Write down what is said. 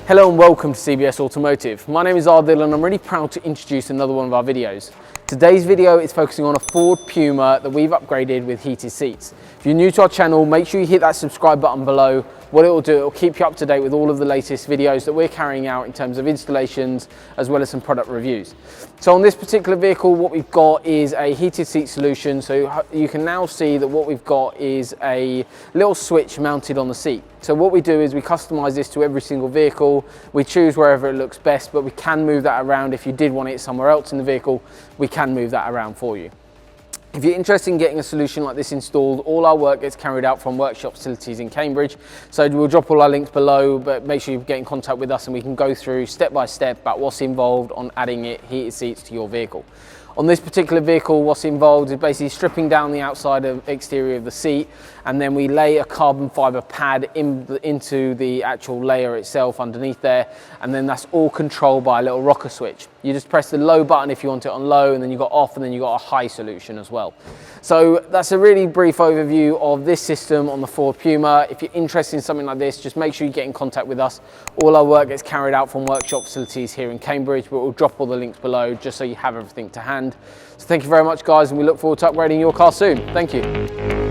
Hello and welcome to CBS Automotive. My name is Ardil and I'm really proud to introduce another one of our videos. Today's video is focusing on a Ford Puma that we've upgraded with heated seats. If you're new to our channel, make sure you hit that subscribe button below. What it will do, it will keep you up to date with all of the latest videos that we're carrying out in terms of installations as well as some product reviews. So on this particular vehicle, what we've got is a heated seat solution. So you can now see that what we've got is a little switch mounted on the seat. So what we do is we customize this to every single vehicle. We choose wherever it looks best, but we can move that around. If you did want it somewhere else in the vehicle, we can move that around for you. If you're interested in getting a solution like this installed, all our work gets carried out from workshop facilities in Cambridge. So we'll drop all our links below, but make sure you get in contact with us and we can go through step by step about what's involved on adding heated seats to your vehicle. On this particular vehicle, what's involved is basically stripping down the outside of exterior of the seat, and then we lay a carbon fiber pad into the actual layer itself underneath there, and then that's all controlled by a little rocker switch. You just press the low button if you want it on low, and then you've got off, and then you've got a high solution as well. So that's a really brief overview of this system on the Ford Puma. If you're interested in something like this, just make sure you get in contact with us. All our work gets carried out from workshop facilities here in Cambridge, but we'll drop all the links below just so you have everything to hand. So thank you very much, guys, and we look forward to upgrading your car soon. Thank you.